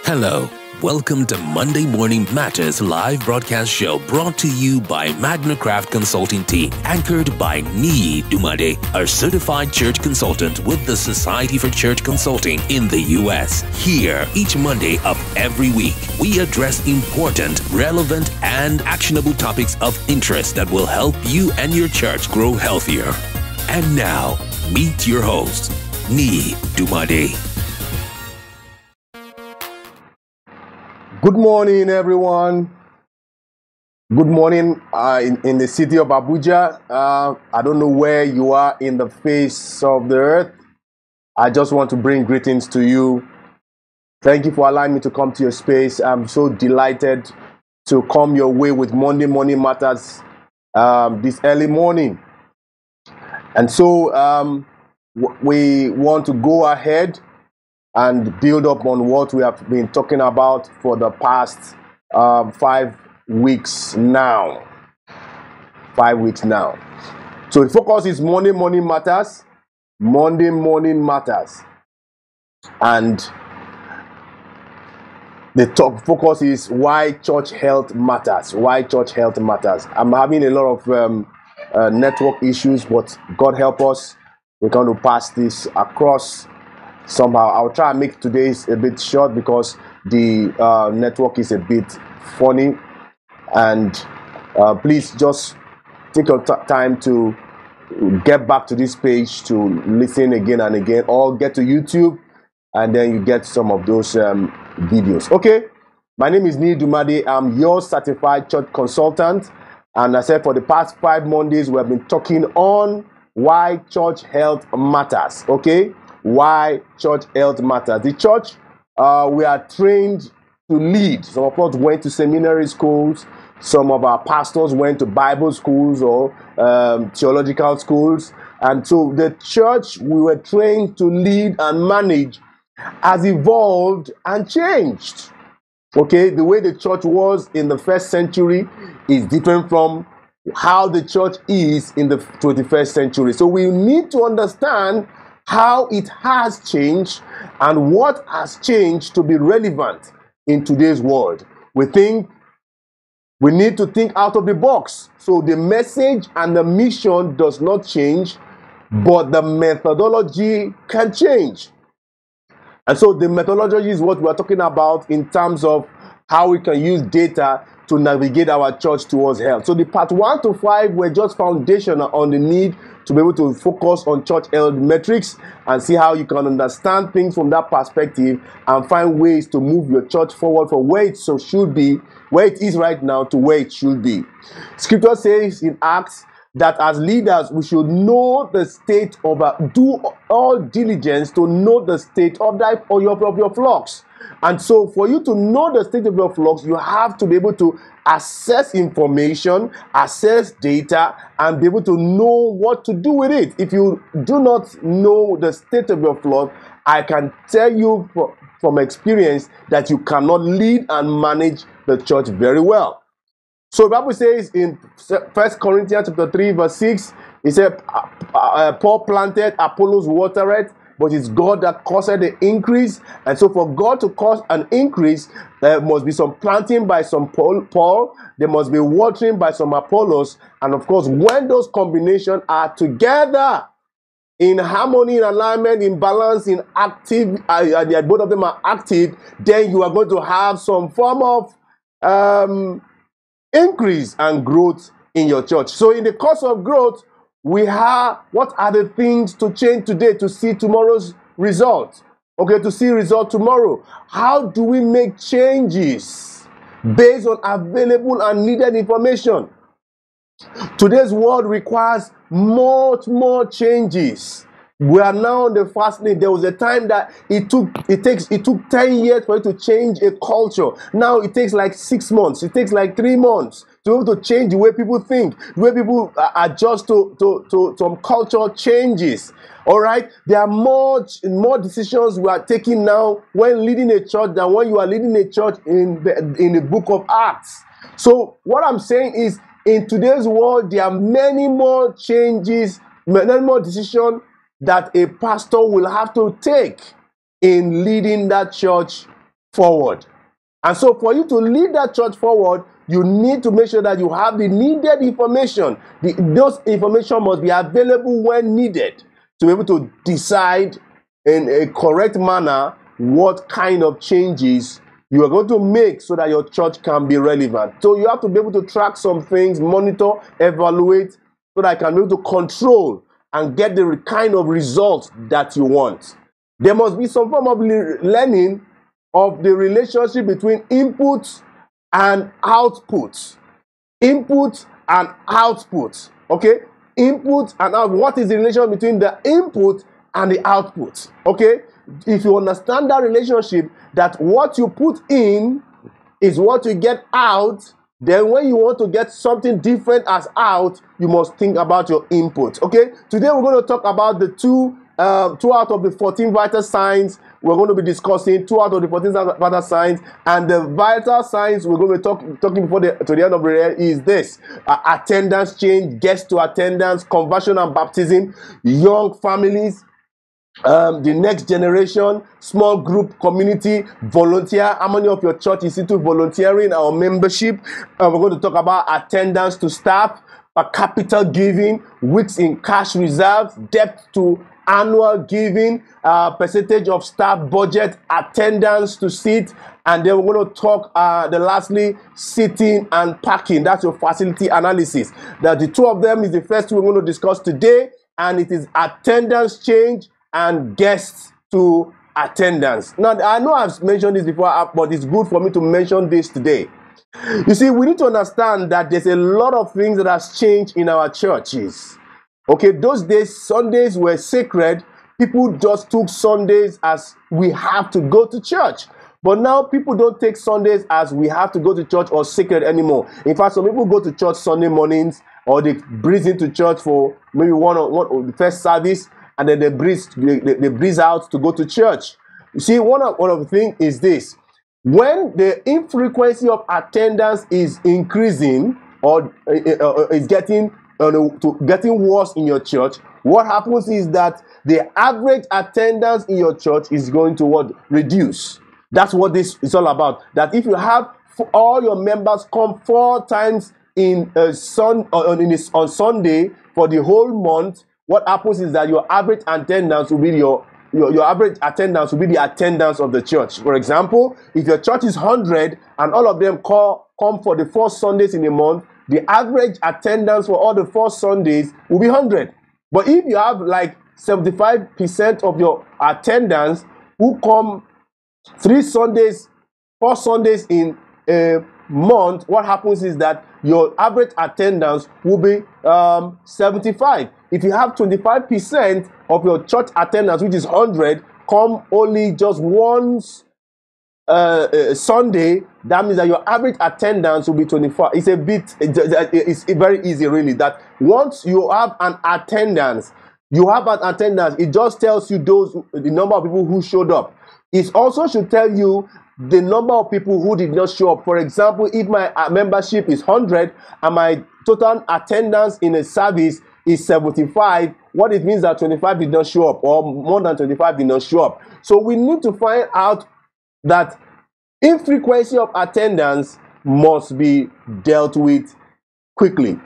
Hello, Welcome to Monday Morning Matters live broadcast show brought to you by Magnicraft Consulting Team, anchored by Niyi Dunmade, a certified church consultant with the Society for Church Consulting in the U.S. Here, each Monday of every week, we address important, relevant, and actionable topics of interest that will help you and your church grow healthier. And now, meet your host, Niyi Dunmade. Good morning, everyone. Good morning in the city of Abuja. I don't know where you are in the face of the earth. I just want to bring greetings to you. Thank you for allowing me to come to your space. I'm so delighted to come your way with Monday Morning Matters this early morning. And so we want to go ahead and build up on what we have been talking about for the past 5 weeks now. 5 weeks now. So the focus is Monday Morning Matters. Monday Morning Matters. And the top focus is why church health matters. Why church health matters. I'm having a lot of network issues, but God help us. We're going to pass this across. Somehow I'll try and make today's a bit short because the network is a bit funny, and please just take your time to get back to this page to listen again and again, or get to YouTube and then you get some of those videos. Okay, my name is Niyi Dunmade. I'm your certified church consultant, and I said for the past 5 Mondays we have been talking on why church health matters. Okay, why church health matters. The church, we are trained to lead. Some of us went to seminary schools. Some of our pastors went to Bible schools or theological schools. And so the church we were trained to lead and manage has evolved and changed. Okay, the way the church was in the first century is different from how the church is in the 21st century. So we need to understand how it has changed and what has changed to be relevant in today's world. We think we need to think out of the box. So the message and the mission does not change, but the methodology can change. And so the methodology is what we're talking about in terms of how we can use data to navigate our church towards health. So the part 1 to 5 were just foundational on the need to be able to focus on church health metrics and see how you can understand things from that perspective and find ways to move your church forward from where it should be, where it is right now, to where it should be. Scripture says in Acts that as leaders we should know the state of do all diligence to know the state of your flocks. And so for you to know the state of your flocks, you have to be able to assess information, assess data, and be able to know what to do with it. If you do not know the state of your flock, I can tell you from experience that you cannot lead and manage the church very well. So the Bible says in 1 Corinthians chapter 3 verse 6, it said, Paul planted, Apollos watered, but it's God that caused the increase. And so for God to cause an increase, there must be some planting by some Paul, there must be watering by some Apollos. And of course, when those combinations are together in harmony, in alignment, in balance, in active, both of them are active, then you are going to have some form of increase and growth in your church. So in the course of growth, we have, what are the things to change today to see tomorrow's result? Okay, to see result tomorrow. How do we make changes based on available and needed information? Today's world requires much more changes. We are now on the fast lane. There was a time that it took 10 years for it to change a culture. Now it takes like 6 months. It takes like 3 months to be able to change the way people think, the way people adjust to some cultural changes. All right, there are much more decisions we are taking now when leading a church than when you are leading a church in the book of Acts. So what I'm saying is, in today's world, there are many more changes, many more decisions that a pastor will have to take in leading that church forward. And so for you to lead that church forward, you need to make sure that you have the needed information. Those information must be available when needed to be able to decide in a correct manner what kind of changes you are going to make so that your church can be relevant. So you have to be able to track some things, monitor, evaluate, so that I can be able to control and get the kind of results that you want. There must be some form of learning of the relationship between input and output. Input and output. Okay? Input and output. What is the relation between the input and the output? Okay? If you understand that relationship, that what you put in is what you get out, then when you want to get something different as out, you must think about your input. Okay? Today we're going to talk about the two out of the 14 vital signs. We're going to be discussing 2 out of the 14 vital signs, and the vital signs we're going to be talking to the end of the year is this: attendance change, guest to attendance, conversion and baptism, young families, the next generation, small group community, volunteer. How many of your church is into volunteering or membership? We're going to talk about attendance to staff, capital giving, weeks in cash reserves, debt to annual giving, percentage of staff budget, attendance to seat, and then we're going to talk lastly, seating and parking. That's your facility analysis. The two of them is the first two we're going to discuss today, and it is attendance change and guests to attendance. Now, I know I've mentioned this before, but it's good for me to mention this today. You see, we need to understand that there's a lot of things that has changed in our churches. Okay, those days, Sundays were sacred. People just took Sundays as we have to go to church. But now people don't take Sundays as we have to go to church or sacred anymore. In fact, some people go to church Sunday mornings, or they breeze into church for maybe one or the first service, and then they breeze out to go to church. You see, one of the things is this: when the infrequency of attendance is increasing or is getting worse in your church, what happens is that the average attendance in your church is going to reduce. That's what this is all about. That if you have all your members come 4 times on Sunday for the whole month, what happens is that your average attendance will be your average attendance will be the attendance of the church. For example, if your church is 100 and all of them come for the 4 Sundays in a month, the average attendance for all the 4 Sundays will be 100. But if you have like 75% of your attendance who come 3 Sundays, 4 Sundays in a month, what happens is that your average attendance will be 75. If you have 25% of your church attendance, which is 100, come only just once Sunday, that means that your average attendance will be 25. It's very easy really, that once you have an attendance, it just tells you the number of people who showed up. It also should tell you the number of people who did not show up. For example, if my membership is 100 and my total attendance in a service is 75, what it means that 25 did not show up, or more than 25 did not show up. So we need to find out that infrequency of attendance must be dealt with quickly.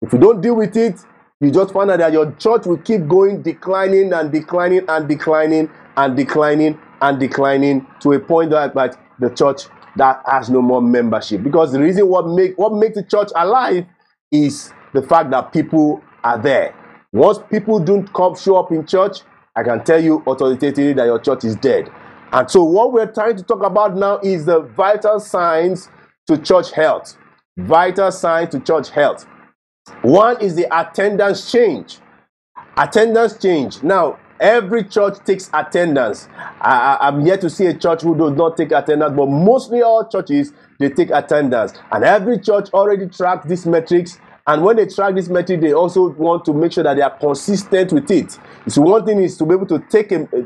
If you don't deal with it, you just find out that your church will keep going, declining and declining and declining and declining and declining to a point that the church that has no more membership. Because the reason what makes the church alive is the fact that people are there. Once people don't show up in church, I can tell you authoritatively that your church is dead. And so what we're trying to talk about now is the vital signs to church health. Vital signs to church health. One is the attendance change. Attendance change. Now, every church takes attendance. I'm yet to see a church who does not take attendance, but mostly all churches, they take attendance. And every church already tracks these metrics. And when they track this metric, they also want to make sure that they are consistent with it. So one thing is to be able to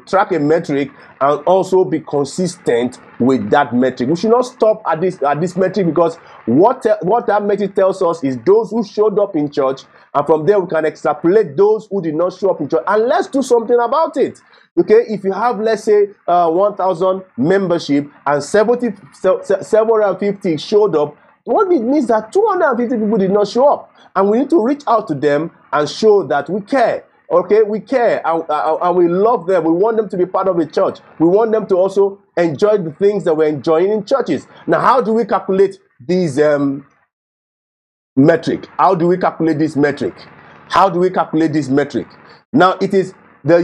track a metric and also be consistent with that metric. We should not stop at this metric, because what that metric tells us is those who showed up in church And from there, we can extrapolate those who did not show up in church. And let's do something about it. Okay, if you have, let's say, 1,000 membership and 750 showed up, what it means that 250 people did not show up. And we need to reach out to them and show that we care. Okay, we care and we love them. We want them to be part of the church. We want them to also enjoy the things that we're enjoying in churches. Now, how do we calculate these metric? How do we calculate this metric? How do we calculate this metric? Now, it is the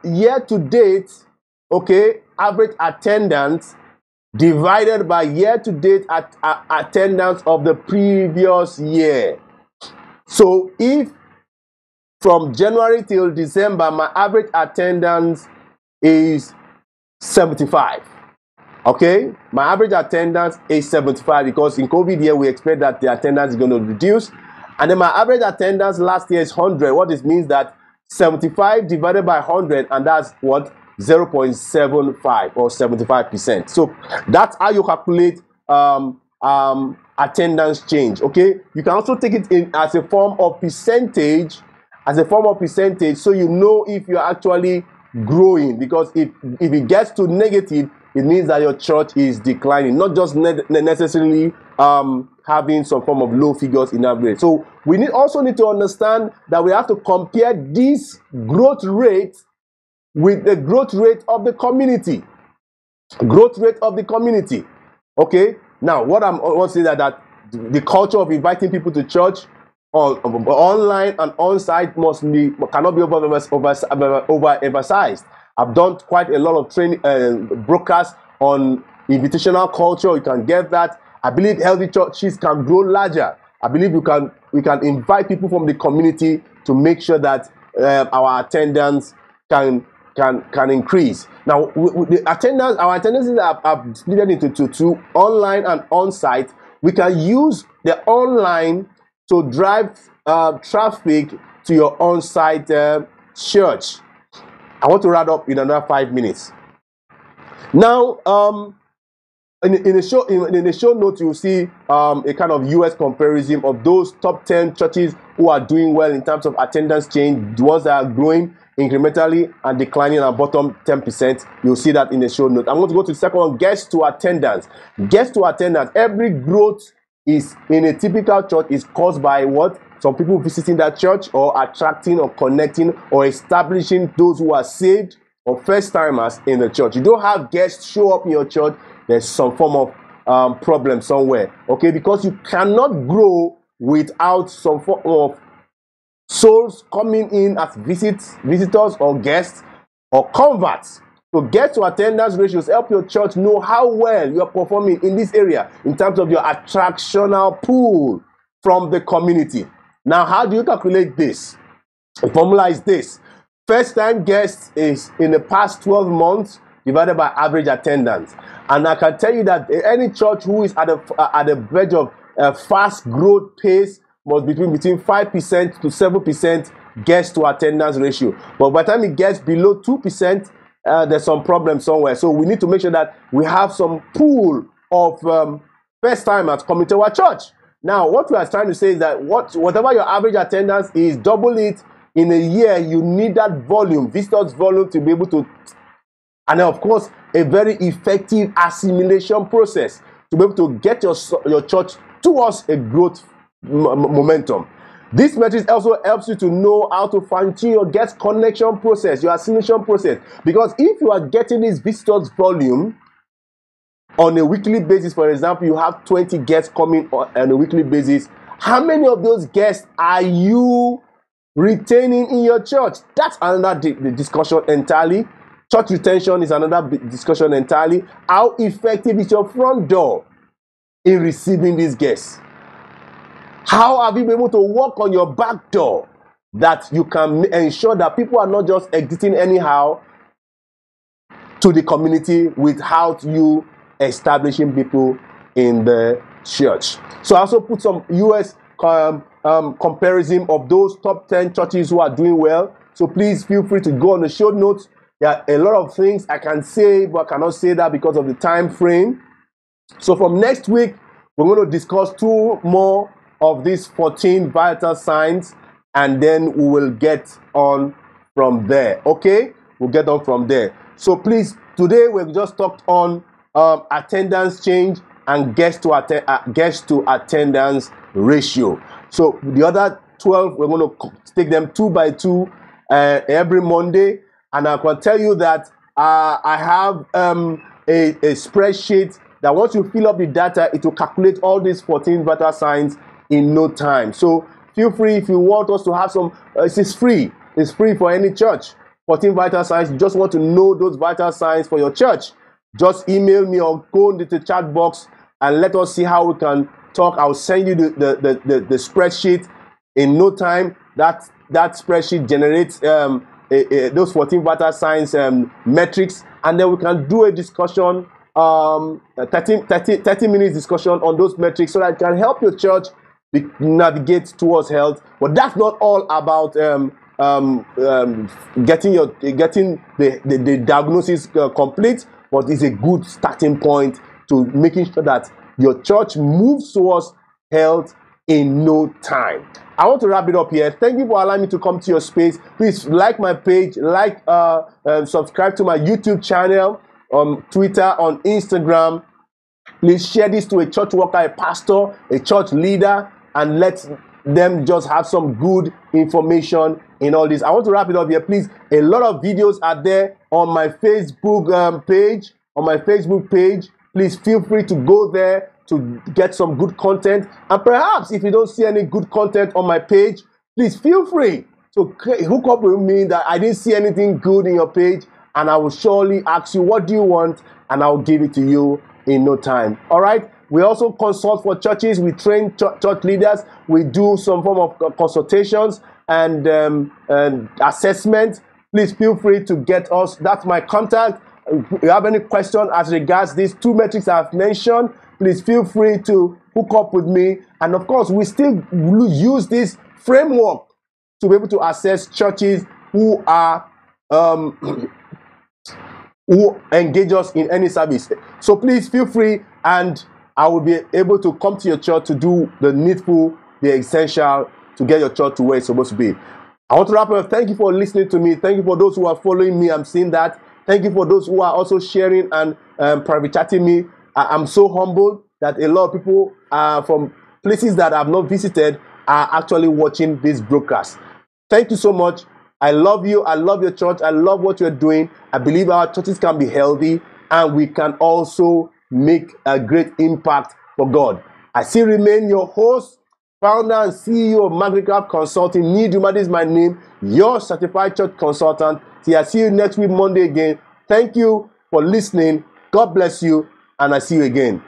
year to date, okay, average attendance divided by year to date attendance of the previous year. So if from January till December, my average attendance is 75. Okay, my average attendance is 75 because in COVID year we expect that the attendance is going to reduce. And then my average attendance last year is 100. What this means that 75 divided by 100, and that's what? 0.75 or 75%. So that's how you calculate attendance change. Okay, you can also take it in as a form of percentage. So you know if you're actually growing, because if it gets to negative, it means that your church is declining, not just necessarily having some form of low figures in average. So we also need to understand that we have to compare this growth rate with the growth rate of the community. Okay, now what I want to say that the culture of inviting people to church online and on-site cannot be overemphasized. I've done quite a lot of training broadcasts on invitational culture. You can get that. I believe healthy churches can grow larger. I believe we can invite people from the community to make sure that our attendance can increase. Now, our attendances are split into two, online and on-site. We can use the online to drive traffic to your on-site church. I want to wrap up in another 5 minutes. Now, in the show notes, you'll see a kind of US comparison of those top 10 churches who are doing well in terms of attendance change, the ones that are growing incrementally and declining at bottom 10%. You'll see that in the show notes. I'm going to go to the second one, guest to attendance. Guest to attendance. Every growth is in a typical church is caused by what? Some people visiting that church, or attracting or connecting or establishing those who are saved or first timers in the church. You don't have guests show up in your church, there's some form of problem somewhere. Okay, because you cannot grow without some form of souls coming in as visitors or guests or converts. So guest to attendance ratios help your church know how well you are performing in this area in terms of your attractional pull from the community. Now, how do you calculate this? The formula is this. First time guests is in the past 12 months divided by average attendance. And I can tell you that any church who is at the verge of a fast growth pace must be between 5% to 7% guest to attendance ratio. But by the time it gets below 2%, there's some problem somewhere. So we need to make sure that we have some pool of first timers coming to our church. Now, what we are trying to say is that whatever your average attendance is, double it in a year. You need that volume, visitors volume, to be able to, and then of course, a very effective assimilation process to be able to get your church towards a growth momentum. This metric also helps you to know how to fine-tune your guest connection process, your assimilation process. Because if you are getting this visitors volume on a weekly basis, for example, you have 20 guests coming on a weekly basis, how many of those guests are you retaining in your church? That's another discussion entirely. Church retention is another discussion entirely. How effective is your front door in receiving these guests? How have you been able to work on your back door that you can ensure that people are not just exiting anyhow to the community without you establishing people in the church? So I also put some US comparison of those top 10 churches who are doing well. So please feel free to go on the show notes. There are a lot of things I can say, but I cannot say that because of the time frame. So from next week, we're going to discuss 2 more of these 14 vital signs and then we will get on from there. Okay, we'll get on from there. So please, today we've just talked on attendance change and guest to attendance ratio. So the other 12, we're going to take them 2 by 2 every Monday, and I can tell you that I have a spreadsheet that once you fill up the data, it will calculate all these 14 vital signs in no time. So feel free, if you want us to have some, it's free for any church. 14 vital signs. You just want to know those vital signs for your church, just email me or go into the chat box and let us see how we can talk. I'll send you the spreadsheet in no time. That spreadsheet generates those 14 vital signs metrics, and then we can do a discussion, 30 minutes discussion on those metrics, so that it can help your church navigate towards health. But that's not all about getting the diagnosis complete, but it's a good starting point to making sure that your church moves towards health in no time. I want to wrap it up here. Thank you for allowing me to come to your space. Please like my page, subscribe to my YouTube channel, on Twitter, on Instagram. Please share this to a church worker, a pastor, a church leader, and let them just have some good information in all this. I want to wrap it up here. Please, a lot of videos are there on my Facebook page. Please feel free to go there to get some good content. And perhaps if you don't see any good content on my page, please feel free to hook up with me that I didn't see anything good in your page, and I will surely ask you, what do you want? And I will give it to you in no time. All right. We also consult for churches. We train church leaders. We do some form of consultations and assessment. Please feel free to get us. That's my contact. If you have any question as regards these 2 metrics I've mentioned, please feel free to hook up with me. And of course, we still use this framework to be able to assess churches who are who engage us in any service. So please feel free, and I will be able to come to your church to do the needful, the essential, to get your church to where it's supposed to be. I want to wrap up. Thank you for listening to me. Thank you for those who are following me. I'm seeing that. Thank you for those who are also sharing and private chatting me. I'm so humbled that a lot of people from places that I've not visited are actually watching this broadcast. Thank you so much. I love you. I love your church. I love what you're doing. I believe our churches can be healthy, and we can also make a great impact for God. I still remain your host, founder and CEO of Magnicraft Consulting. Niyi Dunmade is my name, your certified church consultant. See, I see you next week, Monday again. Thank you for listening. God bless you, and I see you again.